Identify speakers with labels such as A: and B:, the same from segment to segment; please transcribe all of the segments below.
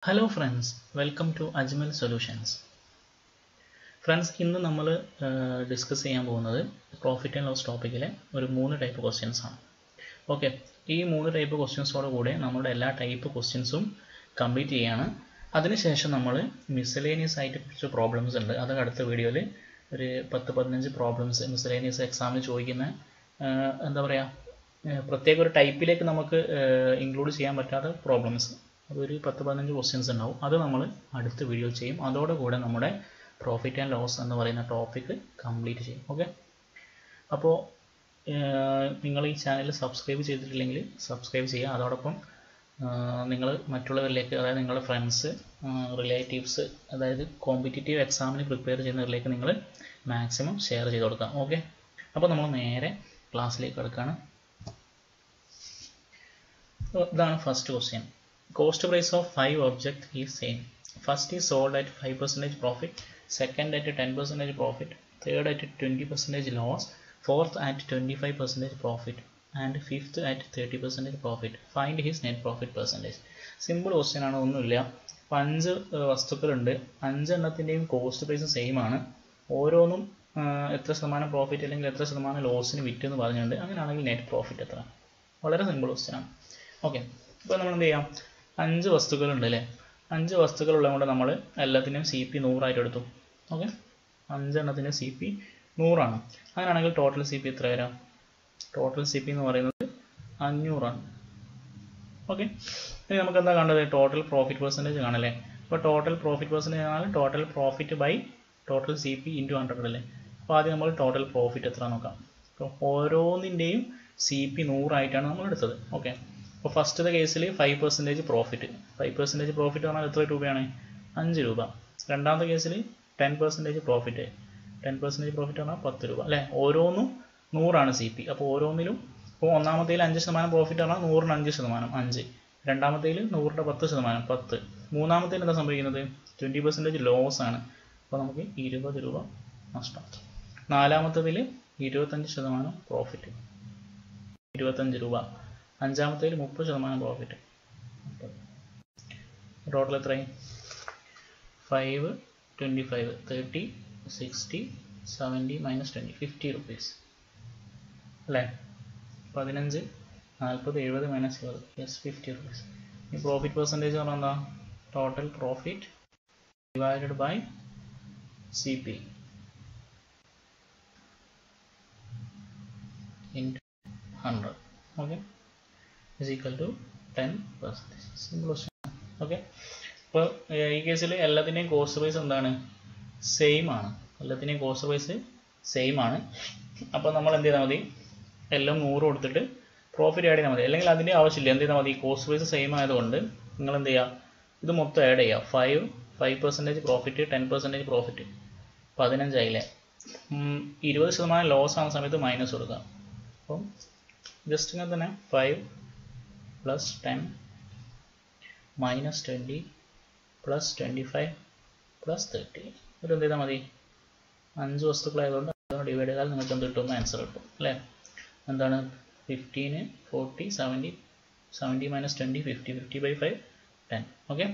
A: Hello friends, welcome to Ajmal Solutions. Friends, ഇന്ന് നമ്മൾ discuss ചെയ്യാൻ പോകുന്നത് പ്രോഫിറ്റ് ആൻഡ് ലോസ് ടോപ്പിക്കിലെ ഒരു 3 ടൈപ്പ് ക്വസ്റ്റ്യൻസ് ആണ്. ഓക്കെ, ഈ 3 ടൈപ്പ് ക്വസ്റ്റ്യൻസോട് കൂടെ നമ്മുടെ എല്ലാ ടൈപ്പ് ക്വസ്റ്റ്യൻസും കംപ്ലീറ്റ് ചെയ്യാണ്. അതിനുശേഷം നമ്മൾ മിസലേനിയസ് ആയിട്ട് കുറച്ച് പ്രോബ്ലംസ് ഉണ്ട്. അത് അടുത്ത വീഡിയോയിൽ ഒരു 10-15 പ്രോബ്ലംസ് മിസലേനിയസ് എക്സാമിന് ചോദിക്കുന്ന എന്താ പറയുക പ്രത്യേക ഒരു ടൈപ്പിലേക്ക് നമുക്ക് ഇൻക്ലൂഡ് ചെയ്യാൻ പറ്റാത്ത പ്രോബ്ലംസ്, അതൊരു 10-15 ക്വസ്റ്റ്യൻസ് ഉണ്ടാവും. അത് നമ്മൾ അടുത്ത വീഡിയോ ചെയ്യും. അതോടുകൂടെ നമ്മുടെ പ്രോഫിറ്റ് ആൻഡ് ലോസ് എന്ന് പറയുന്ന ടോപ്പിക്ക് കംപ്ലീറ്റ് ചെയ്യും. ഓക്കെ, അപ്പോൾ നിങ്ങൾ ഈ ചാനൽ സബ്സ്ക്രൈബ് ചെയ്തിട്ടില്ലെങ്കിൽ സബ്സ്ക്രൈബ് ചെയ്യുക. അതോടൊപ്പം നിങ്ങൾ മറ്റുള്ളവരിലേക്ക്, അതായത് നിങ്ങളുടെ ഫ്രണ്ട്സ്, റിലേറ്റീവ്സ്, അതായത് കോമ്പറ്റീറ്റീവ് എക്സാമിന് പ്രിപ്പയർ ചെയ്യുന്നവരിലേക്ക് നിങ്ങൾ മാക്സിമം ഷെയർ ചെയ്ത് കൊടുക്കാം. ഓക്കെ, അപ്പോൾ നമ്മൾ നേരെ ക്ലാസ്സിലേക്ക് കിടക്കുകയാണ്. ഇതാണ് first question. Cost price of 5 objects is same. First is sold at 5% profit, second at 10% profit, third at 20% loss, fourth at 25% profit, and fifth at 30% profit. Find his net profit percentage. Simple question ആണ്, ഒന്നുമില്ല. 5 വസ്തുക്കളുണ്ട്, 5 എണ്ണത്തിൻ്റെയും cost price same ആണ്. ഓരോന്നും എത്ര ശതമാനം profit അല്ലെങ്കിൽ എത്ര ശതമാനം ലോസിന് വിറ്റെന്ന് പറഞ്ഞുകൊണ്ട്, അങ്ങനെയാണെങ്കിൽ നെറ്റ് പ്രോഫിറ്റ് എത്ര? വളരെ സിമ്പിൾ ക്വസ്റ്റ്യൻ ആണ്. ഓക്കെ, ഇപ്പോൾ നമ്മൾ എന്ത് ചെയ്യാം, 5 വസ്തുക്കളുണ്ട് അല്ലേ. 5 വസ്തുക്കളുള്ളത് കൊണ്ട് നമ്മൾ എല്ലാത്തിനും CP 100 എടുത്തു. ഓക്കെ, 5 എണ്ണത്തിൻ്റെ CP 100 ആണ്. അങ്ങനെയാണെങ്കിൽ ടോട്ടൽ CP എത്ര വരാം? ടോട്ടൽ CP എന്ന് പറയുന്നത് 500 ആണ്. ഓക്കെ, ഇനി നമുക്ക് എന്താ കണ്ടത്? ടോട്ടൽ പ്രോഫിറ്റ് പെർസെൻറ്റേജ് കാണല്ലേ. അപ്പോൾ ടോട്ടൽ പ്രോഫിറ്റ് പെർസെൻറ്റേജ് ആണ് total profit by total CP × 100 അല്ലേ. അപ്പോൾ ആദ്യം നമ്മൾ ടോട്ടൽ പ്രോഫിറ്റ് എത്ര നോക്കാം. അപ്പോൾ ഓരോന്നിൻ്റെയും CP 100 ആയിട്ടാണ് നമ്മൾ എടുത്തത്. ഓക്കെ, അപ്പോൾ ഫസ്റ്റത്തെ കേസിൽ 5% പ്രോഫിറ്റ്. 5% പ്രോഫിറ്റ് പറഞ്ഞാൽ എത്ര രൂപയാണ്? 5 രൂപ. രണ്ടാമത്തെ കേസിൽ 10% പ്രോഫിറ്റ്. 10% പ്രോഫിറ്റ് പറഞ്ഞാൽ 10 രൂപ അല്ലേ. ഓരോന്നും 100 ആണ് CP. അപ്പോൾ ഓരോന്നിലും ഇപ്പോൾ ഒന്നാമത്തേൽ 5% പ്രോഫിറ്റ് പറഞ്ഞാൽ 100ന് 5%, 5. രണ്ടാമത്തേൽ 100ൻ്റെ 10%, 10. മൂന്നാമത്തേൽ എന്താ സംഭവിക്കുന്നത്? 20% ലോസ് ആണ്. അപ്പോൾ നമുക്ക് 20 രൂപ നഷ്ടം. നാലാമത്തേതിൽ 25% പ്രോഫിറ്റ്, 25 രൂപ. അഞ്ചാമത്തേൽ 30% പ്രോഫിറ്റ്. ടോട്ടൽ എത്രയും? 5, 25, 30, 60, 70 - 20, 50 റുപ്പീസ് അല്ലേ. 15, 40, 70 - 20, യെസ് 50 റുപ്പീസ്. ഈ പ്രോഫിറ്റ് പെർസെൻറ്റേജ് പറഞ്ഞാൽ എന്താ? Total profit divided by CP into 100. Okay, is equal to 10%. Simple question. Okay, അപ്പോൾ ഈ കേസിൽ എല്ലാത്തിൻ്റെയും കോസ്റ്റ് പ്രൈസ് എന്താണ്? സെയിം ആണ്. എല്ലാത്തിൻ്റെയും കോസ്റ്റ് പ്രൈസ് സെയിം ആണ്. അപ്പോൾ നമ്മൾ എന്ത് ചെയ്താൽ മതി? എല്ലാം 100 കൊടുത്തിട്ട് പ്രോഫിറ്റ് ആഡ് ചെയ്താൽ മതി. അല്ലെങ്കിൽ അതിൻ്റെ ആവശ്യമില്ല. എന്ത് ചെയ്താൽ മതി? കോസ്റ്റ് പ്രൈസ് സെയിം ആയതുകൊണ്ട് നിങ്ങൾ എന്ത് ചെയ്യുക, ഇത് മൊത്തം ആഡ് ചെയ്യുക. 5% പ്രോഫിറ്റ്, 10% പ്രോഫിറ്റ്, 15 ആയില്ലേ. 20% ലോസ് ആവുന്ന സമയത്ത് മൈനസ് കൊടുക്കുക. അപ്പം ജസ്റ്റ് ഇങ്ങനെ തന്നെ 5 + 10 - 20 + 25 + 30. ഒരു എന്ത് ചെയ്താൽ മതി? 5 വസ്തുക്കളായതുകൊണ്ട് അതുകൊണ്ട് ഡിവൈഡ് ചെയ്താൽ നിങ്ങൾക്ക് എന്ത് കിട്ടും? ആൻസർ കിട്ടും അല്ലേ. എന്താണ്? 15, 40, 70, 70 - 20, 50, 50/5, 10. ഓക്കെ,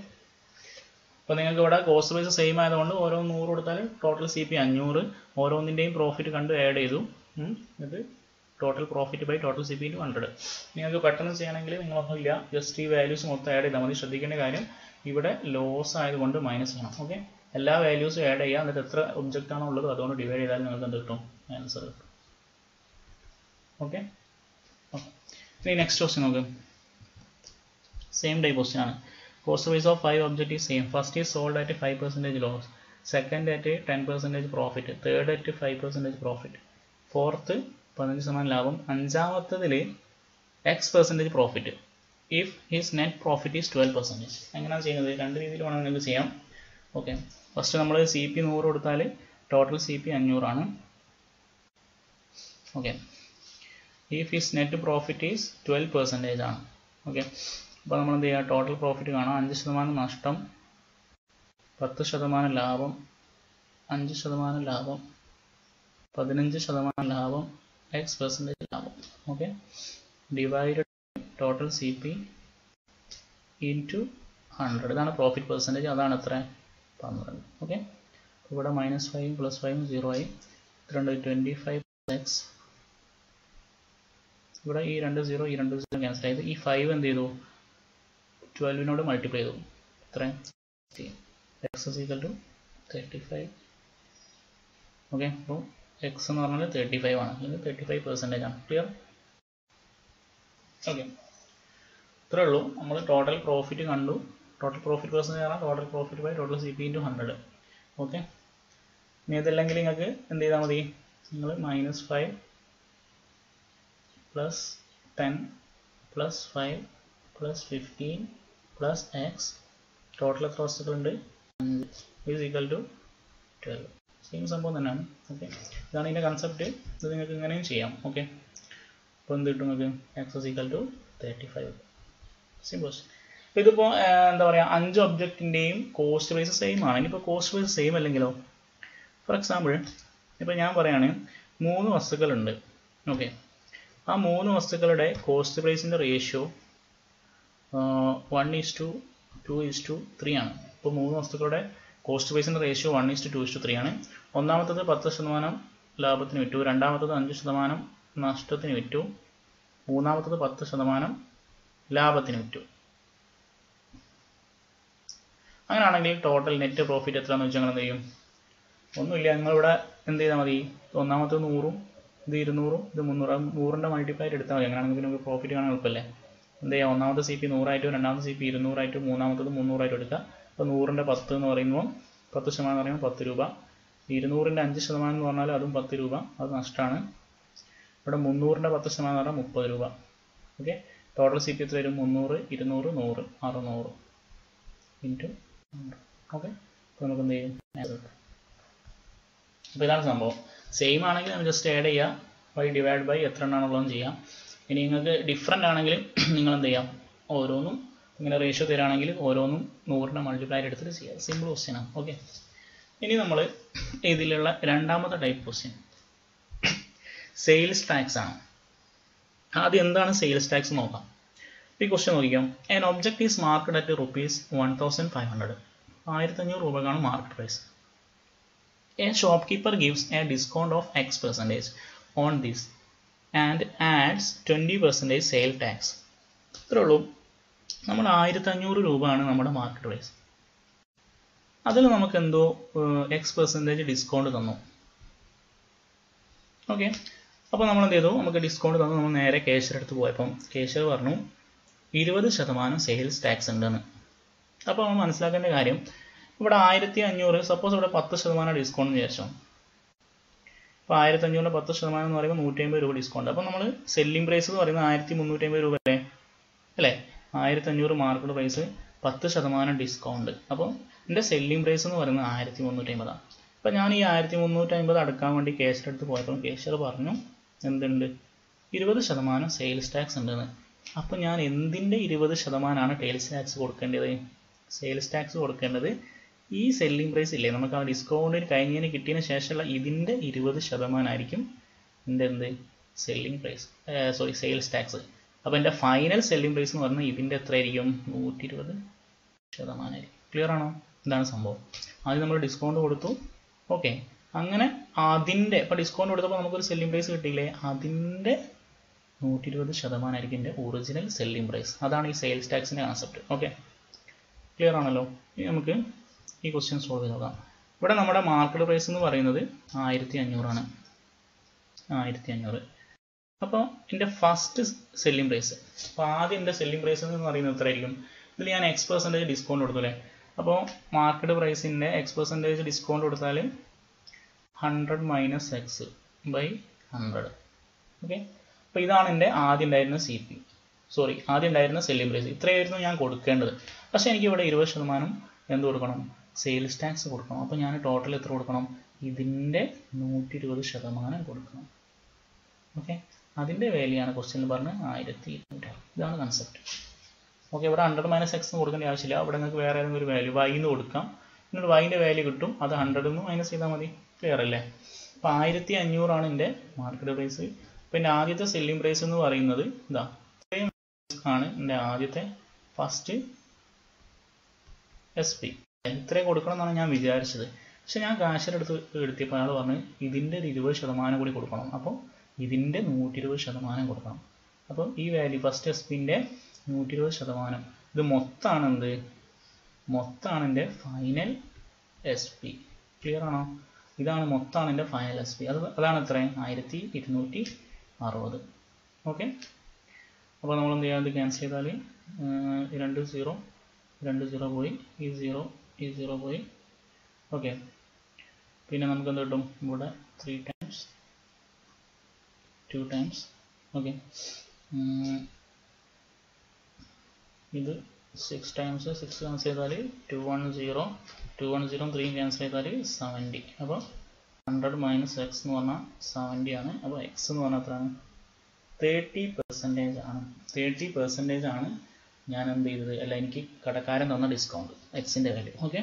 A: അപ്പോൾ നിങ്ങൾക്ക് ഇവിടെ കോസ്റ്റ് പ്രൈസ് സെയിം ആയതുകൊണ്ട് ഓരോ 100 കൊടുത്താൽ ടോട്ടൽ CP 500. ഓരോന്നിൻ്റെയും പ്രോഫിറ്റ് കണ്ട് ആഡ് ചെയ്തു. ഇത് total profit by total CP × 100. നിങ്ങൾക്ക് പെട്ടെന്ന് ചെയ്യണമെങ്കിൽ നിങ്ങളൊന്നുമില്ല, ജസ്റ്റ് ഈ വാല്യൂസ് മൊത്തം ആഡ് ചെയ്താൽ മതി. ശ്രദ്ധിക്കേണ്ട കാര്യം, ഇവിടെ ലോസ് ആയതുകൊണ്ട് മൈനസ് ചെയ്യണം. ഓക്കെ, എല്ലാ വാല്യൂസും ആഡ് ചെയ്യുക. എന്നിട്ട് എത്ര ഒബ്ജക്റ്റ് ആണോ ഉള്ളത് അതുകൊണ്ട് ഡിവൈഡ് ചെയ്താൽ നിങ്ങൾക്ക് എന്ത് കിട്ടും? ആൻസർ കിട്ടും. ഓക്കെ, ഇനി നെക്സ്റ്റ് ക്വസ്റ്റ്യൻ നോക്ക്. സെയിം ടൈപ്പ് ക്വസ്റ്റ്യൻ ആണ്. Cost price of 5 object is same. First is sold at 5% loss, second at 10% profit, third at 5% profit, fourth 15% ലാഭം, അഞ്ചാമത്തതിൽ X% profit. If his net profit is 12%. എങ്ങനെയാണ് ചെയ്യുന്നത്? രണ്ട് രീതിയിൽ വേണം നിങ്ങൾക്ക് ചെയ്യാം. ഓക്കെ, ഫസ്റ്റ് നമ്മൾ CP 100 കൊടുത്താൽ ടോട്ടൽ CP 500 ആണ്. Okay, if his net profit is 12% ആണ്. ഓക്കെ, അപ്പോൾ നമ്മൾ എന്ത് ചെയ്യുക? ടോട്ടൽ പ്രോഫിറ്റ് കാണാം. 5% നഷ്ടം, 10% ലാഭം, 5% ലാഭം, 15% ലാഭം, X% ലാഭം. Okay, divided total CP into 100. ഇതാണ് പ്രോഫിറ്റ് പെർസെൻറ്റേജ്. അതാണ് എത്ര 12. ഓക്കെ, ഇവിടെ -5 + 5 0 ആയി. 25 എക്സ്. ഇവിടെ ഈ 2 0 ഈ 2 0 ക്യാൻസൽ ചെയ്ത് ഈ 5 എന്ത് ചെയ്തു 12നോട് മൾട്ടിപ്ലൈ ചെയ്തു. എത്ര എക്സ് = 35. ഓക്കെ, അപ്പോൾ എക്സ് എന്ന് പറഞ്ഞാൽ 35 ആണ്. ഇത് 35% ആണ്. ക്ലിയർ? ഓക്കെ, ഇത്രേ ഉള്ളൂ. നമ്മൾ ടോട്ടൽ പ്രോഫിറ്റ് കണ്ടു. ടോട്ടൽ പ്രോഫിറ്റ് പെർസെൻറ്റേജ് ആണ് total profit by total CP × 100. Okay, ഇനി അതല്ലെങ്കിൽ നിങ്ങൾക്ക് എന്ത് ചെയ്താൽ മതി, നിങ്ങൾ -5 + 10 + 5 + 15 + x ടോട്ടൽ എത്ര വസ്തുക്കളുണ്ട് 5 = 12. സെയിം സംഭവം തന്നെയാണ്. ഓക്കെ, ഇതാണ് ഇതിൻ്റെ കൺസെപ്റ്റ്. ഇത് നിങ്ങൾക്ക് ഇങ്ങനെയും ചെയ്യാം. ഓക്കെ, അപ്പോൾ എന്ത് കിട്ടും നിങ്ങൾക്ക് x = 35. സിമ്പിൾ. അപ്പോൾ ഇതിപ്പോൾ എന്താ പറയുക, 5 ഒബ്ജക്റ്റിൻ്റെയും കോസ്റ്റ് പ്രൈസ് സെയിം ആണ്. ഇനിയിപ്പോൾ കോസ്റ്റ് പ്രൈസ് സെയിം അല്ലെങ്കിലോ, ഫോർ എക്സാമ്പിൾ ഇപ്പോൾ ഞാൻ പറയുകയാണ് 3 വസ്തുക്കളുണ്ട്. ഓക്കെ, ആ 3 വസ്തുക്കളുടെ കോസ്റ്റ് പ്രൈസിൻ്റെ റേഷ്യോ 1:2:3 ആണ്. ഇപ്പോൾ 3 വസ്തുക്കളുടെ കോസ്റ്റ് പ്രൈസിൻ്റെ റേഷ്യോ 1:2:3 ആണ്. ഒന്നാമത്തത് 10% ലാഭത്തിന് വിറ്റു, രണ്ടാമത്തത് 5% നഷ്ടത്തിന് വിറ്റു, മൂന്നാമത്തത് 10% ലാഭത്തിന് വിറ്റു. അങ്ങനെയാണെങ്കിൽ ടോട്ടൽ നെറ്റ് പ്രോഫിറ്റ് എത്രയാണെന്ന് വെച്ചാൽ എന്ത് ചെയ്യും? ഒന്നുമില്ല, നിങ്ങളിവിടെ എന്ത് ചെയ്താൽ മതി, ഒന്നാമത്തത് 100, ഇത് 200, ഇത് 300. 100ൻ്റെ മൾട്ടിപ്ലൈ എടുത്താൽ മതി. അങ്ങനെയാണെങ്കിൽ നമുക്ക് പ്രോഫിറ്റ് കാണാൻ എളുപ്പമല്ലേ? എന്ത് ചെയ്യുക, ഒന്നാമത്തെ CP 100 ആയിട്ടും രണ്ടാമത്തെ CP 200 ആയിട്ടും മൂന്നാമത്തത് 300 ആയിട്ടും എടുക്കുക. അപ്പോൾ 100ൻ്റെ 10 എന്ന് പറയുമ്പോൾ 10% എന്ന് പറയുമ്പോൾ 10 രൂപ. 200ൻ്റെ 5% എന്ന് പറഞ്ഞാൽ അതും 10 രൂപ, അത് നഷ്ടമാണ്. ഇവിടെ 300ൻ്റെ 10% എന്ന് പറഞ്ഞാൽ 30 രൂപ. ഓക്കെ, ടോട്ടൽ CP എത്ര വരും? 300, 200, 100, 600 × 100. ഓക്കെ, അപ്പോൾ നമുക്ക് എന്ത് ചെയ്യും? അപ്പോൾ ഇതാണ് സംഭവം. സെയിം ആണെങ്കിൽ നമ്മൾ ജസ്റ്റ് ആഡ് ചെയ്യുക, y/by എത്ര എണ്ണാണുള്ളതെന്ന് ചെയ്യാം. ഇനി നിങ്ങൾക്ക് ഡിഫറെൻ്റ് ആണെങ്കിൽ നിങ്ങൾ എന്ത് ചെയ്യാം, ഓരോന്നും ഇങ്ങനെ റേഷ്യോ തരാണെങ്കിൽ ഓരോന്നും 100ൻ്റെ മൾട്ടിപ്ലൈ എടുത്തിട്ട് ചെയ്യാം. സിമ്പിൾ ക്വസ്റ്റ്യനാണ്. ഓക്കെ, ഇനി നമ്മൾ ഇതിലുള്ള രണ്ടാമത്തെ ടൈപ്പ് ക്വസ്റ്റ്യൻ സെയിൽസ് ടാക്സ് ആണ്. ആദ്യം എന്താണ് സെയിൽസ് ടാക്സ് നോക്കാം. ഈ ക്വസ്റ്റ്യൻ നോക്കിക്കാം. An object is market at ₹1500. 1500 രൂപക്കാണ് market price. A shopkeeper gives a discount of X% on this and adds 20% sale tax. ഇത്രേ ഉള്ളൂ. നമ്മൾ 1500 രൂപയാണ് നമ്മുടെ മാർക്കറ്റ് പ്രൈസ്. അതിൽ നമുക്ക് എന്തോ X% ഡിസ്കൗണ്ട് തന്നു. ഓക്കെ, അപ്പോൾ നമ്മൾ എന്ത് ചെയ്തു, നമുക്ക് ഡിസ്കൗണ്ട് തന്നു. നമ്മൾ നേരെ കേഷ്യർ അടുത്ത് പോയപ്പം കേഷ്യർ പറഞ്ഞു 20% സെയിൽസ് ടാക്സ് ഉണ്ടെന്ന്. അപ്പോൾ നമ്മൾ മനസ്സിലാക്കേണ്ട കാര്യം, ഇവിടെ 1500, സപ്പോസ് ഇവിടെ 10% ഡിസ്കൗണ്ട് വിചാരിച്ചോ. അപ്പോൾ 1500ൻ്റെ 10% എന്ന് പറയുമ്പോൾ 150 രൂപ ഡിസ്കൗണ്ട്. അപ്പോൾ നമ്മൾ സെല്ലിംഗ് പ്രൈസ് എന്ന് പറയുന്നത് 1350 രൂപ അല്ലേ? 1500 മാർക്കറ്റ് പ്രൈസ്, 10% ഡിസ്കൗണ്ട്. അപ്പോൾ എൻ്റെ സെല്ലിംഗ് പ്രൈസ് എന്ന് പറയുന്നത് 1350 ആണ്. അപ്പോൾ ഞാൻ ഈ 1350 അടക്കാൻ വേണ്ടി കേഷ്യർ അടുത്ത് പോയപ്പോൾ കേഷ്യർ പറഞ്ഞു എന്തുണ്ട്, 20% സെയിൽസ് ടാക്സ് ഉണ്ടെന്ന്. അപ്പോൾ ഞാൻ എന്തിൻ്റെ 20% സെയിൽസ് ടാക്സ് കൊടുക്കേണ്ടത്? സെയിൽസ് ടാക്സ് കൊടുക്കേണ്ടത് ഈ സെല്ലിംഗ് പ്രൈസ് ഇല്ലേ, നമുക്ക് ആ ഡിസ്കൗണ്ടിന് കഴിഞ്ഞതിന് കിട്ടിയതിന് ശേഷമുള്ള ഇതിൻ്റെ 20% ആയിരിക്കും എൻ്റെ എന്ത് സെല്ലിംഗ് പ്രൈസ്, സെയിൽസ് ടാക്സ്. അപ്പോൾ എൻ്റെ ഫൈനൽ സെല്ലിംഗ് പ്രൈസ് എന്ന് പറഞ്ഞാൽ ഇതിൻ്റെ എത്രയായിരിക്കും? 120% ആയിരിക്കും. ക്ലിയർ ആണോ? ഇതാണ് സംഭവം. ആദ്യം നമ്മൾ ഡിസ്കൗണ്ട് കൊടുത്തു. ഓക്കെ, അങ്ങനെ അതിൻ്റെ ഇപ്പോൾ ഡിസ്കൗണ്ട് കൊടുത്തപ്പോൾ നമുക്കൊരു സെല്ലിംഗ് പ്രൈസ് കിട്ടിയില്ലേ, അതിൻ്റെ 120% ആയിരിക്കും എൻ്റെ ഒറിജിനൽ സെല്ലിംഗ് പ്രൈസ്. അതാണ് ഈ സെയിൽസ് ടാക്സിൻ്റെ കൺസെപ്റ്റ്. ഓക്കെ, ക്ലിയർ ആണല്ലോ? ഇനി നമുക്ക് ഈ ക്വസ്റ്റ്യൻ സോൾവ് ചെയ്ത് നോക്കാം. ഇവിടെ നമ്മുടെ മാർക്കറ്റ് പ്രൈസ് എന്ന് പറയുന്നത് 1500 ആണ്. 1500. അപ്പോൾ എൻ്റെ ഫസ്റ്റ് സെല്ലിംഗ് പ്രൈസ്, അപ്പോൾ ആദ്യം എൻ്റെ സെല്ലിംഗ് പ്രൈസ് എന്ന് പറയുന്നത് എത്രയായിരിക്കും? ഇതിൽ ഞാൻ X% ഡിസ്കൗണ്ട് കൊടുത്തു അല്ലേ? അപ്പോൾ മാർക്കറ്റ് പ്രൈസിൻ്റെ X% ഡിസ്കൗണ്ട് കൊടുത്താൽ 100 - X/100. ഓക്കെ, അപ്പോൾ ഇതാണ് എൻ്റെ ആദ്യം ഉണ്ടായിരുന്ന ആദ്യം ഉണ്ടായിരുന്ന സെല്ലിംഗ് പ്രൈസ്. ഇത്രയായിരുന്നു ഞാൻ കൊടുക്കേണ്ടത്. പക്ഷേ എനിക്കിവിടെ 20% എന്ത് കൊടുക്കണം? സെയിൽസ് ടാക്സ് കൊടുക്കണം. അപ്പോൾ ഞാൻ ടോട്ടൽ എത്ര കൊടുക്കണം? ഇതിൻ്റെ 120% കൊടുക്കണം. ഓക്കെ, അതിൻ്റെ വാല്യൂയാണ് ക്വസ്റ്റ്യനിൽ പറഞ്ഞത് 1200. ഇതാണ് കൺസെപ്റ്റ്. ഓക്കെ, ഇവിടെ 100 - X എന്ന് കൊടുക്കേണ്ട ആവശ്യമില്ല. അവിടെ നിങ്ങൾക്ക് വേറെ ഏതെങ്കിലും ഒരു വാല്യൂ y എന്ന് കൊടുക്കാം. എന്നിട്ട് y-ൻ്റെ വാല്യൂ കിട്ടും, അത് 100 എന്ന് മൈനസ് ചെയ്താൽ മതി. ക്ലിയർ അല്ലേ? അപ്പോൾ 1500 ആണ് എൻ്റെ മാർക്കറ്റ് പ്രൈസ്. അപ്പോൾ എൻ്റെ ആദ്യത്തെ സെല്ലിംഗ് പ്രൈസ് എന്ന് പറയുന്നത് ഇതാ ആണ് എൻ്റെ ആദ്യത്തെ ഫസ്റ്റ് SP. ഇത്രയും കൊടുക്കണം എന്നാണ് ഞാൻ വിചാരിച്ചത്. പക്ഷെ ഞാൻ കാഷ്യർ എടുത്തിയപ്പോൾ അയാൾ പറഞ്ഞു ഇതിൻ്റെ ഒരു 20% കൂടി കൊടുക്കണം. അപ്പോൾ ഇതിൻ്റെ 120% കൊടുക്കണം. അപ്പോൾ ഈ വാല്യൂ ഫസ്റ്റ് SPൻ്റെ 120%. ഇത് മൊത്തമാണ് എന്ത്? മൊത്തമാണ് എൻ്റെ ഫൈനൽ SP. ക്ലിയർ ആണോ? ഇതാണ് മൊത്തമാണ് എൻ്റെ ഫൈനൽ SP. അതാണ് എത്രയും 1260. ഓക്കെ. അപ്പോൾ നമ്മൾ എന്ത് ചെയ്യാം? ഇത് ക്യാൻസൽ ചെയ്താൽ 2 0 പോയി, ഈ 0 പോയി. ഓക്കെ. പിന്നെ നമുക്ക് എന്ത് കിട്ടും? ഇവിടെ 3 times 2 times. ഓക്കെ. ഇത് 6 times 6 ക്യാൻസൽ ചെയ്താൽ 210 3 ക്യാൻസൽ ചെയ്താൽ 70. അപ്പോൾ 100 മൈനസ് എക്സ് എന്ന് പറഞ്ഞാൽ 70 ആണ്. അപ്പോൾ എക്സ് എന്ന് പറഞ്ഞാൽ എത്രയാണ്? 30% ആണ്. 30% ആണ് ഞാൻ എന്ത് ചെയ്തത്? അല്ല, എനിക്ക് കടക്കാരൻ തന്ന ഡിസ്കൗണ്ട് എക്സിൻ്റെ വാല്യൂ. ഓക്കെ.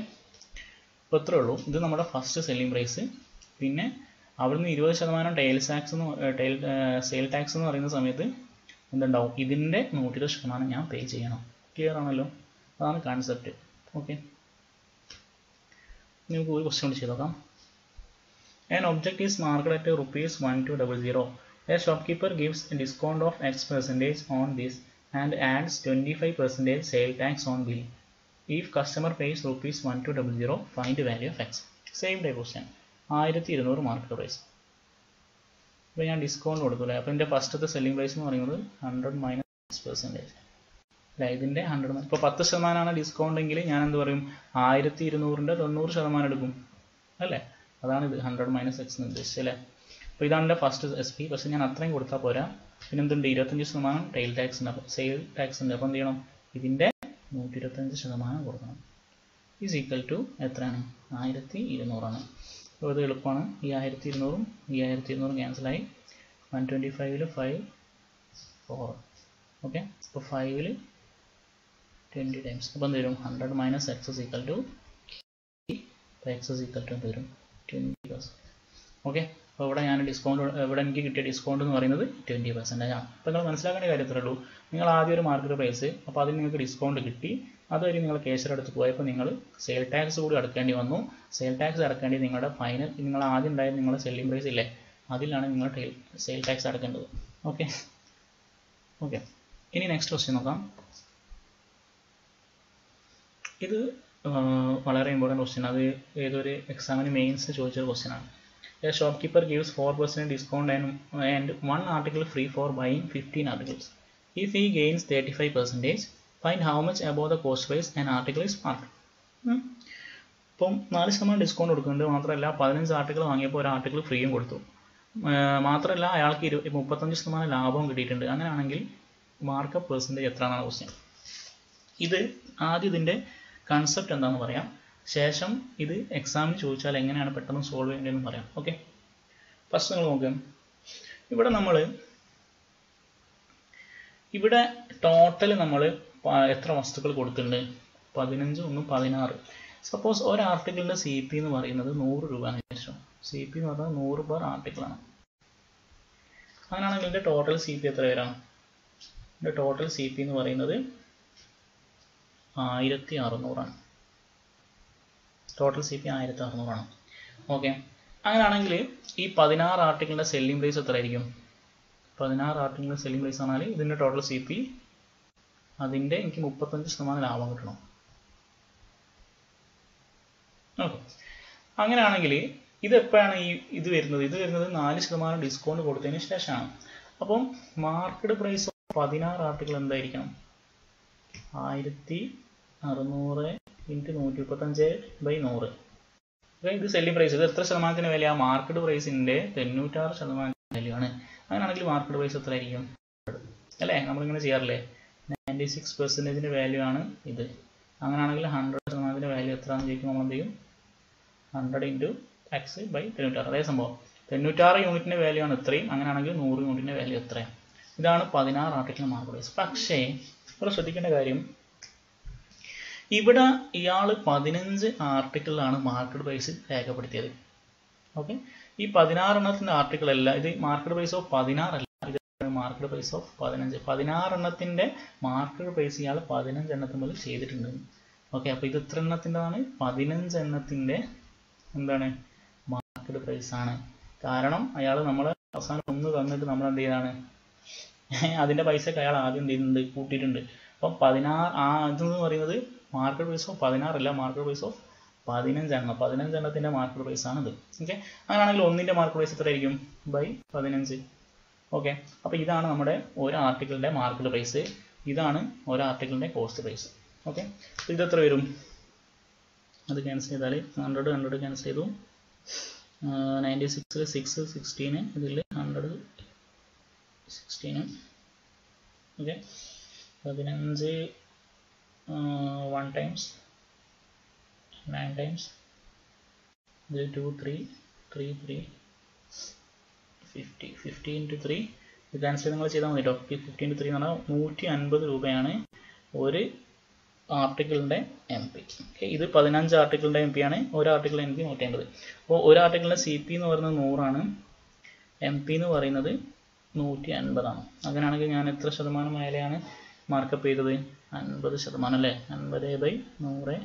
A: അപ്പോൾ ഇത്രേ ഉള്ളൂ. ഇത് നമ്മുടെ ഫസ്റ്റ് സെല്ലിംഗ് പ്രൈസ്. പിന്നെ അവിടുന്ന് 20% സെയിൽ ടാക്സ് എന്ന് പറയുന്ന സമയത്ത് എന്തുണ്ടാവും? ഇതിൻ്റെ 120% ഞാൻ പേ ചെയ്യണം. ക്ലിയർ ആണല്ലോ? അതാണ് കോൺസെപ്റ്റ്. ഓക്കെ. നമുക്ക് ഒരു ക്വസ്റ്റ്യൻ കൂടി ചെയ്ത് നോക്കാം. An object is marked at ₹1200. A shopkeeper gives a discount of X% on this and adds 25% sale tax on bill. If customer pays ₹1200, find the value of X. Same type question. 1200 market price. അപ്പോൾ ഞാൻ discount കൊടുക്കില്ല. അപ്പോൾ എൻ്റെ ഫസ്റ്റത്തെ selling price എന്ന് പറയുന്നത് 100 minus X%. അല്ല, ഇതിൻ്റെ 100. ഇപ്പോൾ 10% ഡിസ്കൗണ്ട് എങ്കിൽ ഞാൻ എന്ത് പറയും? 1200ൻ്റെ 90% എടുക്കും അല്ലേ? അതാണ് ഇത് 100 മൈനസ് എക്സ് എന്ന് ഉദ്ദേശിച്ചത് അല്ലേ? അപ്പോൾ ഇതാണ് എൻ്റെ ഫസ്റ്റ് SP. പക്ഷേ ഞാൻ അത്രയും കൊടുത്താൽ പോരാ. പിന്നെ എന്തുണ്ട്? 25% സെയിൽ ടാക്സ് ഉണ്ട്. അപ്പോൾ എന്ത് ചെയ്യണം? ഇതിൻ്റെ 125% കൊടുക്കണം. ഈസ് ഈക്വൽ ടു എത്രയാണ്? 1200 ആണ്. അപ്പോൾ ഇത് എളുപ്പമാണ്. ഈ 1200ഉം ഈ 1200ഉം ക്യാൻസലായി. 125ൽ 5 4. ഓക്കെ. അപ്പോൾ 5ൽ 20 ടൈംസ്. അപ്പോൾ എന്ത് വരും? 100 minus x is equal to x is equal to എന്ത് വരും? 20%. ഓക്കെ. അപ്പോൾ ഇവിടെ ഞാൻ ഇവിടെ എനിക്ക് കിട്ടിയ ഡിസ്കൗണ്ട് എന്ന് പറയുന്നത് 20% ആണ്. അപ്പോൾ നിങ്ങൾ മനസ്സിലാക്കേണ്ട കാര്യം ഇത്രേ ഉള്ളൂ. നിങ്ങൾ ആദ്യം ഒരു മാർക്കറ്റ് പ്രൈസ്, അപ്പോൾ അതിന് നിങ്ങൾക്ക് ഡിസ്കൗണ്ട് കിട്ടി. അതുവരെ നിങ്ങൾ കേസിൽ അടുത്ത് പോയപ്പോൾ നിങ്ങൾ സെയിൽ ടാക്സ് കൂടി അടക്കേണ്ടി വന്നു. സെയിൽ ടാക്സ് അടക്കേണ്ടി നിങ്ങളുടെ ഫൈനൽ, നിങ്ങൾ ആദ്യം ഉണ്ടായ നിങ്ങളുടെ സെല്ലിംഗ് പ്രൈസ് ഇല്ലേ, അതിലാണ് നിങ്ങൾ സെയിൽ ടാക്സ് അടക്കേണ്ടത്. ഓക്കെ. ഓക്കെ. ഇനി നെക്സ്റ്റ് ക്വസ്റ്റ്യൻ നോക്കാം. ഇത് വളരെ ഇമ്പോർട്ടൻറ്റ് ക്വസ്റ്റ്യൻ. അത് ഏതൊരു എക്സാമിന് മെയിൻസ് ചോദിച്ചൊരു ക്വസ്റ്റ്യൻ ആണ്. A shopkeeper gives 4% discount and 1 article free for buying 15 articles. If he gains 35%, find how much above the cost price an article is marked. ഇപ്പം 4% ഡിസ്കൗണ്ട് കൊടുക്കുന്നുണ്ട്. മാത്രമല്ല 15 ആർട്ടിക്കിൾ വാങ്ങിയപ്പോൾ ഒരു ആർട്ടിക്കിൾ ഫ്രീയും കൊടുത്തു. മാത്രമല്ല അയാൾക്ക് 35% ലാഭവും കിട്ടിയിട്ടുണ്ട്. അങ്ങനെയാണെങ്കിൽ മാർക്കപ്പ് പെർസെൻറ്റേജ് എത്രയാണെന്നാണ് ക്വസ്റ്റ്യൻ. ഇത് ആദ്യം ഇതിൻ്റെ കൺസെപ്റ്റ് എന്താണെന്ന് പറയാം. ശേഷം ഇത് എക്സാമിന് ചോദിച്ചാൽ എങ്ങനെയാണ് പെട്ടെന്ന് സോൾവ് ചെയ്യേണ്ടതെന്ന് പറയാം. ഓക്കെ. ഫസ്റ്റ് നിങ്ങൾ നോക്കാം. ഇവിടെ ടോട്ടൽ നമ്മൾ എത്ര വസ്തുക്കൾ കൊടുത്തിട്ടുണ്ട്? 15 1 16. സപ്പോസ് ഒരു ആർട്ടിക്കിളിൻ്റെ CP എന്ന് പറയുന്നത് 100 രൂപയാണ് വിചാരിച്ചോ. CP എന്ന് പറഞ്ഞാൽ 100 പെർ ആർട്ടിക്കിളാണ്. അങ്ങനെയാണെങ്കിൽ ഇതിൻ്റെ ടോട്ടൽ CP എത്ര വരാം? ഇതിൻ്റെ ടോട്ടൽ CP എന്ന് പറയുന്നത് 1600 ആണ്. ടോട്ടൽ CP 1600 ആണ്. ഓക്കെ. അങ്ങനെയാണെങ്കിൽ ഈ 16 ആർട്ടിക്കിളിൻ്റെ സെല്ലിംഗ് പ്രൈസ് എത്ര ആയിരിക്കും? 16 ആർട്ടിക്കിളിൻ്റെ സെല്ലിംഗ് പ്രൈസ് ആണെങ്കിൽ ഇതിൻ്റെ ടോട്ടൽ CP, അതിൻ്റെ എനിക്ക് 35% ലാഭം കിട്ടണം. ഓക്കെ. അങ്ങനെയാണെങ്കിൽ ഇതെപ്പോഴാണ് ഇത് വരുന്നത്? ഇത് വരുന്നത് 4% ഡിസ്കൗണ്ട് കൊടുത്തതിന് ശേഷമാണ്. അപ്പം മാർക്കറ്റ് പ്രൈസ് 16 ആർട്ടിക്കിൾ എന്തായിരിക്കണം? 1600 × 135/100. ഇത് സെല്ലിംഗ് പ്രൈസ്. ഇത് എത്ര ശതമാനത്തിന് വില? മാർക്കറ്റ് പ്രൈസിൻ്റെ 96% വാല്യൂ ആണ്. അങ്ങനെയാണെങ്കിൽ മാർക്കറ്റ് പ്രൈസ് എത്ര ആയിരിക്കും? അല്ലേ? നമ്മളിങ്ങനെ ചെയ്യാറില്ലേ? 96% വാല്യൂ ആണ് ഇത്. അങ്ങനെയാണെങ്കിൽ 100% വാല്യൂ എത്രയാണെന്ന് ചോദിക്കുമ്പോൾ നമ്മൾ എന്ത് ചെയ്യും? 100 × X/96. അതേ സംഭവം. 96 യൂണിറ്റിൻ്റെ വാല്യൂ ആണ് ഇത്രയും. അങ്ങനെയാണെങ്കിൽ 100 യൂണിറ്റിൻ്റെ വാല്യൂ എത്രയാണ്? ഇതാണ് 16 ആർട്ടിക്കിൾ മാർക്കറ്റ് പ്രൈസ്. പക്ഷേ ഇവിടെ ശ്രദ്ധിക്കേണ്ട കാര്യം, ഇവിടെ ഇയാൾ 15 ആർട്ടിക്കിളാണ് മാർക്കറ്റ് പ്രൈസ് രേഖപ്പെടുത്തിയത്. ഓക്കെ. ഈ 16 എണ്ണത്തിൻ്റെ ആർട്ടിക്കിൾ അല്ല ഇത്. മാർക്കറ്റ് പ്രൈസ് ഓഫ് 16 അല്ല, ഇത് മാർക്കറ്റ് പ്രൈസ് ഓഫ് 15. 16 എണ്ണത്തിൻ്റെ മാർക്കറ്റ് പ്രൈസ് ഇയാൾ 15 എണ്ണത്തിന് മുതൽ ചെയ്തിട്ടുണ്ട്. ഓക്കെ, അപ്പോൾ ഇത് എത്ര എണ്ണത്തിൻ്റെതാണ്? 15 എണ്ണത്തിൻ്റെ എന്താണ് മാർക്കറ്റ് പ്രൈസ് ആണ്. കാരണം അയാൾ നമ്മൾ അവസാനം 1 തന്നിട്ട് നമ്മൾ എന്ത് ചെയ്താണ് അതിൻ്റെ പൈസക്ക് അയാൾ ആദ്യം എന്ത് ചെയ്യുന്നുണ്ട്, കൂട്ടിയിട്ടുണ്ട്. അപ്പം 16 ഇതെന്ന് പറയുന്നത് മാർക്കറ്റ് പ്രൈസ് ഓഫ് 16 അല്ല, മാർക്കറ്റ് പ്രൈസ് ഓഫ് 15 എണ്ണം. 15 എണ്ണത്തിൻ്റെ മാർക്കറ്റ് പ്രൈസ് ആണിത്. ഓക്കെ, അങ്ങനെയാണെങ്കിൽ ഒന്നിൻ്റെ മാർക്കറ്റ് പ്രൈസ് എത്ര ആയിരിക്കും? ബൈ 15. ഓക്കെ, അപ്പോൾ ഇതാണ് നമ്മുടെ ഒരു ആർട്ടിക്കിളിൻ്റെ മാർക്കറ്റ് പ്രൈസ്, ഇതാണ് ഒരു ആർട്ടിക്കിളിൻ്റെ കോസ്റ്റ് പ്രൈസ്. ഓക്കെ, അപ്പോൾ ഇതെത്ര വരും? അത് ക്യാൻസൽ ചെയ്താൽ 100 ക്യാൻസൽ ചെയ്തു. 96 6 16, ഇതിൽ 100 16. ഓക്കെ, 15 1 ടൈംസ് 9 ടൈംസ് ഇതിൽ 2 3 3 3 50 50 into 3. ഇത് ക്യാൻസൽ നിങ്ങൾ ചെയ്താൽ മതി കേട്ടോ. 50 into 3 എന്ന് പറഞ്ഞാൽ 150 രൂപയാണ് ഒരു ആർട്ടിക്കിളിൻ്റെ എം പി. ഓക്കെ, ഇത് 15 ആർട്ടിക്കിളിൻ്റെ എം പി ആണ്. ഒരു ആർട്ടിക്കിൾ എം പി 150. അപ്പോൾ ഒരു ആർട്ടിക്കിളിൻ്റെ സി പി എന്ന് പറയുന്നത് 100 ആണ്, എം പി എന്ന് പറയുന്നത് 150 ആണ്. അങ്ങനെയാണെങ്കിൽ ഞാൻ എത്ര ശതമാനം മേലെയാണ് മാർക്കപ്പ് ചെയ്തത്? 50% അല്ലേ? 50/100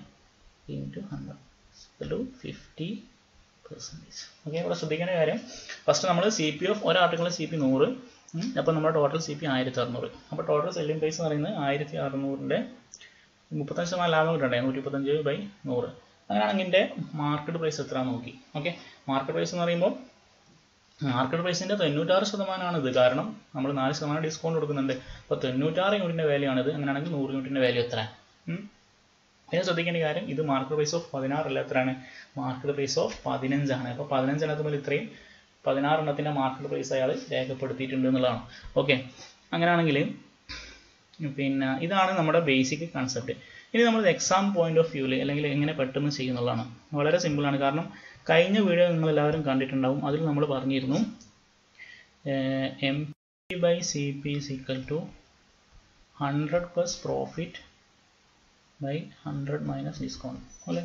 A: into 100 50%. ഓക്കെ, ഇവിടെ ശ്രദ്ധിക്കേണ്ട കാര്യം, ഫസ്റ്റ് നമ്മൾ സി പി ഓഫ് ഒരു ആർട്ടിക്കിളിൻ്റെ സി പി 100, അപ്പോൾ നമ്മുടെ ടോട്ടൽ സി പി 1600. അപ്പോൾ ടോട്ടൽ സെല്ലിംഗ് പ്രൈസ് എന്ന് പറയുന്നത് 1600-ൻ്റെ 35% ലാഭം കിട്ടണ്ടേ? 125/100. അങ്ങനെയാണെങ്കിൽ എൻ്റെ മാർക്കറ്റ് പ്രൈസ് എത്ര നോക്കി. ഓക്കെ, മാർക്കറ്റ് പ്രൈസ് എന്ന് പറയുമ്പോൾ മാർക്കറ്റ് പ്രൈസിൻ്റെ 96% ഇത്. കാരണം നമ്മൾ 4% ഡിസ്കൗണ്ട് കൊടുക്കുന്നുണ്ട്. അപ്പോൾ 96 യൂണിറ്റിൻ്റെ വാല്യൂ ആണിത്. അങ്ങനെയാണെങ്കിൽ 100 യൂണിറ്റിൻ്റെ വാല്യൂ എത്ര? പിന്നെ ശ്രദ്ധിക്കേണ്ട കാര്യം, ഇത് മാർക്കറ്റ് പ്രൈസ് ഓഫ് 16 അല്ല, എത്രയാണ്? മാർക്കറ്റ് പ്രൈസ് ഓഫ് 15 ആണ്. അപ്പോൾ 15 എണ്ണത്തിൽ ഇത്രയും 16 എണ്ണത്തിൻ്റെ മാർക്കറ്റ് പ്രൈസ് അയാൾ രേഖപ്പെടുത്തിയിട്ടുണ്ട് എന്നുള്ളതാണ്. ഓക്കെ, അങ്ങനെയാണെങ്കിൽ പിന്നെ ഇതാണ് നമ്മുടെ ബേസിക് കൺസെപ്റ്റ്. ഇനി നമ്മൾ എക്സാം പോയിന്റ് ഓഫ് വ്യൂവിൽ അല്ലെങ്കിൽ എങ്ങനെ പെട്ടെന്ന് ചെയ്യുന്നുള്ളതാണ്. വളരെ സിമ്പിളാണ്. കാരണം കഴിഞ്ഞ വീഡിയോ നിങ്ങൾ എല്ലാവരും കണ്ടിട്ടുണ്ടാവും. അതിൽ നമ്മൾ പറഞ്ഞിരുന്നു M P by C P is equal to 100 plus profit by 100 minus discount അല്ലേ.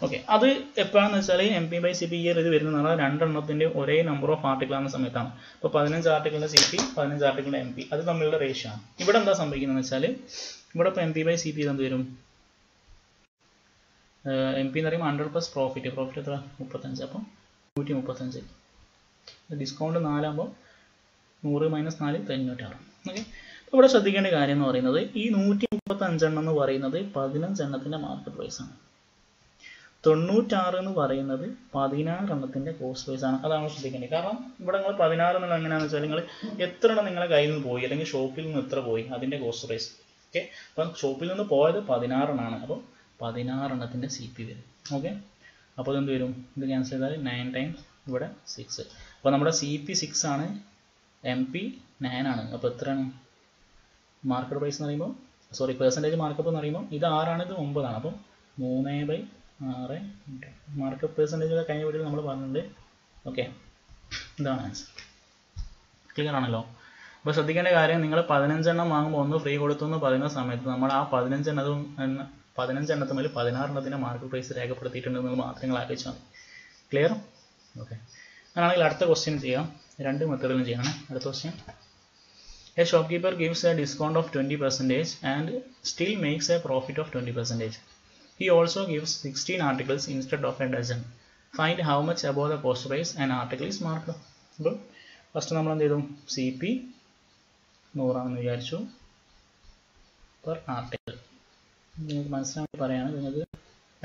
A: ഓക്കെ, അത് എപ്പോഴാണെന്ന് വെച്ചാൽ M P by C P ഇത് വരുന്നത് പറഞ്ഞാൽ 2 എണ്ണത്തിൻ്റെ ഒരേ നമ്പർ ഓഫ് ആർട്ടിക്കിൾ ആകുന്ന സമയത്താണ്. ഇപ്പോൾ 15 ആർട്ടിക്കിളിൻ്റെ സി പി 15 ആർട്ടിക്കിളിൻ്റെ എം പി, അത് തമ്മിലുള്ള റേഷ്യോ ആണ്. ഇവിടെ എന്താ സംഭവിക്കുന്നതെന്ന് വെച്ചാൽ ഇവിടെ ഇപ്പോൾ M P by C P എന്ത് വരും? എം പി എന്ന് പറയുമ്പോൾ 100 പ്ലസ് പ്രോഫിറ്റ് എത്ര? 35. അപ്പോൾ 135. ഡിസ്കൗണ്ട് 4 ആകുമ്പോൾ 100 മൈനസ് 4 96. ഓക്കെ, ഇവിടെ ശ്രദ്ധിക്കേണ്ട കാര്യം എന്ന് പറയുന്നത് ഈ 135 എണ്ണം എന്ന് പറയുന്നത് 15 എണ്ണത്തിൻ്റെ മാർക്കറ്റ് പ്രൈസ് ആണ്. 96 എന്ന് പറയുന്നത് 16 എണ്ണത്തിൻ്റെ കോസ്റ്റ് പ്രൈസ് ആണ്. അതാണ് ശ്രദ്ധിക്കേണ്ടത്. കാരണം ഇവിടെ നിങ്ങൾ 16 എന്നുള്ളത് എങ്ങനെയാണെന്ന് വെച്ചാൽ നിങ്ങൾ എത്ര എണ്ണം നിങ്ങളുടെ കയ്യിൽ നിന്ന് പോയി അല്ലെങ്കിൽ ഷോപ്പിൽ നിന്ന് എത്ര പോയി അതിൻ്റെ കോസ്റ്റ് പ്രൈസ്. ഓക്കെ, അപ്പം ഷോപ്പിൽ നിന്ന് പോയത് 16 എണ്ണമാണ്. അപ്പോൾ 16 എണ്ണത്തിൻ്റെ സി പി വരും. ഓക്കെ, അപ്പോൾ ഇതെന്ത് വരും? ഇത് ക്യാൻസൽ ചെയ്താൽ 9 ടൈംസ് ഇവിടെ 6. അപ്പോൾ നമ്മുടെ സി പി 6 ആണ്, എം പി 9 ആണ്. അപ്പോൾ എത്രയാണ് മാർക്കറ്റ് പ്രൈസ് എന്ന് പറയുമ്പോൾ, സോറി പെർസെൻറ്റേജ് മാർക്കപ്പ് എന്ന് പറയുമ്പോൾ ഇത് 6 ആണ്, ഇത് 9 ആണ്. അപ്പം 3/6 മാർക്കപ്പ് പെർസെൻറ്റേജ് കഴിഞ്ഞ വീഡിയോയിൽ നമ്മൾ പറഞ്ഞിട്ടുണ്ട്. ഓക്കെ, ഇതാണ് ആൻസർ. ക്ലിയർ ആണല്ലോ? അപ്പോൾ ശ്രദ്ധിക്കേണ്ട കാര്യം, നിങ്ങൾ 15 എണ്ണം വാങ്ങുമ്പോൾ 1 ഫ്രീ കൊടുത്തു എന്ന് പറയുന്ന സമയത്ത് നമ്മൾ ആ 15 എണ്ണത്തിൽ 16 എണ്ണത്തിൻ്റെ മാർക്കറ്റ് പ്രൈസ് രേഖപ്പെടുത്തിയിട്ടുണ്ടെന്ന് മാത്രം നിങ്ങൾ ആലോചിച്ചാൽ മതി. ക്ലിയർ? ഓക്കെ, അങ്ങനെയാണെങ്കിൽ അടുത്ത ക്വസ്റ്റ്യൻ ചെയ്യാം. 2 മെത്തേഡിലും ചെയ്യണം. അടുത്ത question, a shopkeeper gives a discount of 20% and still makes a profit of 20%. He also gives 16 articles instead of a dozen. Find how much above the cost price an article is marked. അപ്പോൾ first നമ്മൾ എന്ത് ചെയ്തു? C P 100 ആണെന്ന് വിചാരിച്ചു per article. നിങ്ങൾക്ക് മനസ്സിലാക്കി പറയുകയാണ്. നിങ്ങൾക്ക്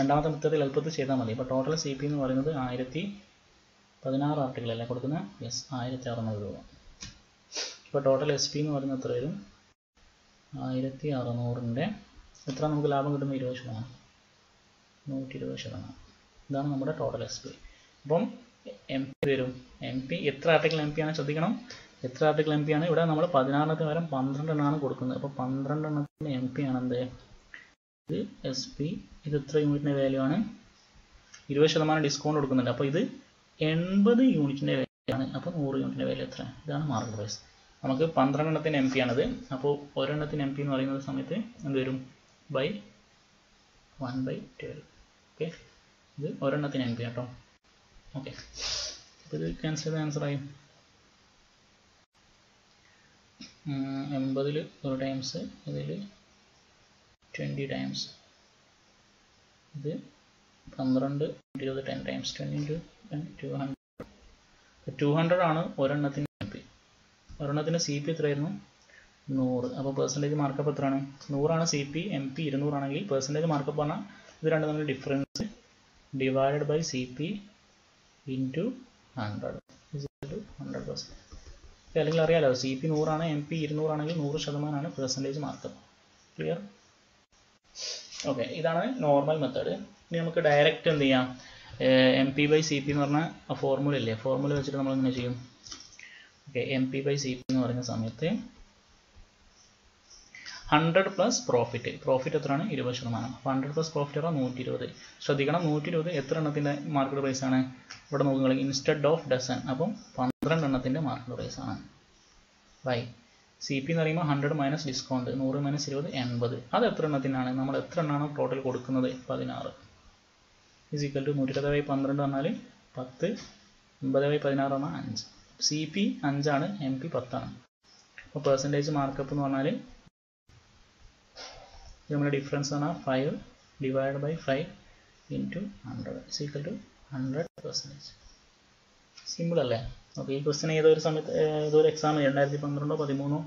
A: രണ്ടാമത്തെ മെത്തേഡിൽ എളുപ്പത്തിൽ ചെയ്താൽ മതി. ഇപ്പോൾ ടോട്ടൽ സി പി എന്ന് പറയുന്നത് 1016 ആർട്ടിക്കിൾ അല്ലേ കൊടുക്കുന്നത്? യെസ്, 1600 രൂപ. ഇപ്പോൾ ടോട്ടൽ എസ് പി എന്ന് പറയുന്നത് എത്ര വരും? 1600-ൻ്റെ എത്ര നമുക്ക് ലാഭം കിട്ടുന്നത്? 20%. 120%. ഇതാണ് നമ്മുടെ ടോട്ടൽ എസ് പി. അപ്പം എം പി വരും. എം പി എത്ര ആർട്ടിക്കിൾ എം പി ആണ് ശ്രദ്ധിക്കണം. എത്ര ആർട്ടിക്കിൾ എം പി ആണ്? ഇവിടെ നമ്മൾ 16 എണ്ണത്തിന് പകരം 12 എണ്ണമാണ് കൊടുക്കുന്നത്. അപ്പോൾ 12 എണ്ണത്തിന് എം പി ആണ് എന്ത്? ഇത് എസ് പി. ഇത് എത്ര യൂണിറ്റിൻ്റെ വാല്യൂ ആണ്? 20% ഡിസ്കൗണ്ട് കൊടുക്കുന്നുണ്ട്. അപ്പോൾ ഇത് 80 യൂണിറ്റിൻ്റെ വാല്യൂ ആണ്. അപ്പോൾ 100 യൂണിറ്റിൻ്റെ വാല്യൂ എത്ര? ഇതാണ് മാർക്കറ്റ് പ്രൈസ്. നമുക്ക് 12 എണ്ണത്തിന് എം പി ആണിത്. അപ്പോൾ ഒരെണ്ണത്തിന് എം പി എന്ന് പറയുന്ന സമയത്ത് എന്ത് വരും? ബൈ 1/12. ഓക്കെ, ഇത് ഒരെണ്ണത്തിന് എം പി കേട്ടോ. ഓക്കെ, അപ്പോൾ ഇത് ക്യാൻസൽ ചെയ്ത ആൻസറായി. 80-ൽ 1 ടൈംസ്, ഇതിൽ 20 ടൈംസ് ഇത് 12 20 10 times 20 into 10 200 ആണ് ഒരെണ്ണത്തിന് MP. ഒരെണ്ണത്തിന് CP എത്രയായിരുന്നു 100. അപ്പോൾ പെർസെൻറ്റേജ് മാർക്കപ്പ് എത്രയാണ് 100 ആണ് CP, MP 200 ആണെങ്കിൽ പെർസെൻറ്റേജ് മാർക്കപ്പ് പറഞ്ഞാൽ ഇത് രണ്ടും തമ്മിൽ difference divided by CP into 100 is equal to 100%. അല്ലെങ്കിൽ അറിയാലോ CP 100 ആണ്, MP 200 ആണെങ്കിൽ 100% പെർസെൻറ്റേജ് മാർക്കപ്പ്. ക്ലിയർ? ഓക്കെ, ഇതാണ് നോർമൽ മെത്തേഡ്. ഇനി നമുക്ക് ഡയറക്റ്റ് എന്ത് ചെയ്യാം, MP/CP എന്ന് പറഞ്ഞ ഫോർമുല ഇല്ലേ, ഫോർമുല വെച്ചിട്ട് നമ്മൾ എങ്ങനെ ചെയ്യും. ഓക്കെ, MP/CP എന്ന് പറയുന്ന സമയത്ത് 100 പ്ലസ് പ്രോഫിറ്റ് എത്രയാണ് 20%. അപ്പോൾ 100 പ്ലസ് പ്രോഫിറ്റ് പറഞ്ഞാൽ 120. ശ്രദ്ധിക്കണം, 120 എത്ര എണ്ണത്തിൻ്റെ മാർക്കറ്റ് പ്രൈസ് ആണ് ഇവിടെ നോക്കുക, ഇൻസ്റ്റെഡ് ഓഫ് ഡസൺ. അപ്പം 12 എണ്ണത്തിൻ്റെ മാർക്കറ്റ് പ്രൈസ് ആണ്. ബൈ CP എന്ന് പറയുമ്പോൾ 100 മൈനസ് ഡിസ്കൗണ്ട് 100 മൈനസ് 20 80. അത് എത്ര എണ്ണത്തിനാണ്, നമ്മൾ എത്ര എണ്ണമാണ് ടോട്ടൽ കൊടുക്കുന്നത് 16 ഇസ് ഈക്വൽ ടു 120/12 പറഞ്ഞാൽ 10, 80/16 പറഞ്ഞാൽ 5. CP 5 ആണ്, MP 10 ആണ്. അപ്പോൾ പെർസെൻറ്റേജ് മാർക്കപ്പ് എന്ന് പറഞ്ഞാൽ നമ്മുടെ ഡിഫറൻസ് പറഞ്ഞാൽ 5 divide by 5 into 100 is equal to 100%. Simple അല്ലേ? ഓക്കെ, ഈ ക്വസ്റ്റ്യൻ ഏതൊരു സമയത്ത് ഏതൊരു എക്സാം 2012 13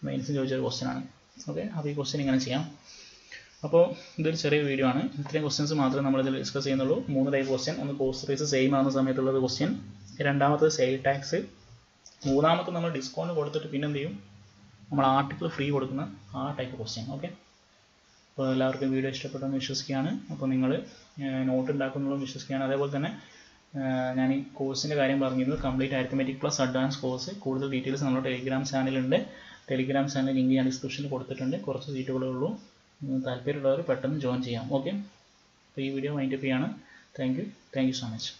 A: മെയിൻസിന് ചോദിച്ചൊരു ക്വസ്റ്റ്യൻ ആണ്. ഓക്കെ, അപ്പോൾ ഈ ക്വസ്റ്റ്യൻ ഇങ്ങനെ ചെയ്യാം. അപ്പോൾ ഇതൊരു ചെറിയ വീഡിയോ ആണ്, ഇത്രയും ക്വസ്റ്റ്യൻസ് മാത്രമേ നമ്മളിതിൽ ഡിസ്കസ് ചെയ്യുന്നുള്ളൂ. 3 ടൈപ്പ് ക്വസ്റ്റ്യൻ. ഒന്ന് കോസ്റ്റ് പ്രൈസ് സെയിം ആകുന്ന സമയത്തുള്ളത് ക്വസ്റ്റ്യൻ, രണ്ടാമത്തെ സെയിൽ ടാക്സ്, മൂന്നാമത്തെ നമ്മൾ ഡിസ്കൗണ്ട് കൊടുത്തിട്ട് പിന്നെ എന്ത് ചെയ്യും, നമ്മൾ ആർട്ടിക്കിൾ ഫ്രീ കൊടുക്കുന്ന ആ ടൈപ്പ് ക്വസ്റ്റ്യൻ. ഓക്കെ, അപ്പോൾ എല്ലാവർക്കും വീഡിയോ ഇഷ്ടപ്പെട്ടെന്ന് വിശ്വസിക്കുകയാണ്. അപ്പോൾ നിങ്ങൾ നോട്ട് ഉണ്ടാക്കുന്നതും വിശ്വസിക്കുകയാണ്. അതേപോലെ തന്നെ ഞാൻ ഈ കോഴ്സിൻ്റെ കാര്യം പറഞ്ഞിരുന്നു, complete arithmetic plus advance course. കൂടുതൽ ഡീറ്റെയിൽസ് നമ്മുടെ ടെലിഗ്രാം ചാനലുണ്ട്. ടെലിഗ്രാം ചാനൽ ലിങ്ക് ഞാൻ ഡിസ്ക്രിപ്ഷനിൽ കൊടുത്തിട്ടുണ്ട്. കുറച്ച് സീറ്റുകളേ ഉള്ളൂ, താല്പര്യമുള്ളവർ പെട്ടെന്ന് ജോയിൻ ചെയ്യാം. ഓക്കെ, അപ്പോൾ ഈ വീഡിയോ വൈൻഡപ്പ് ചെയ്യാണ്. Thank you so much.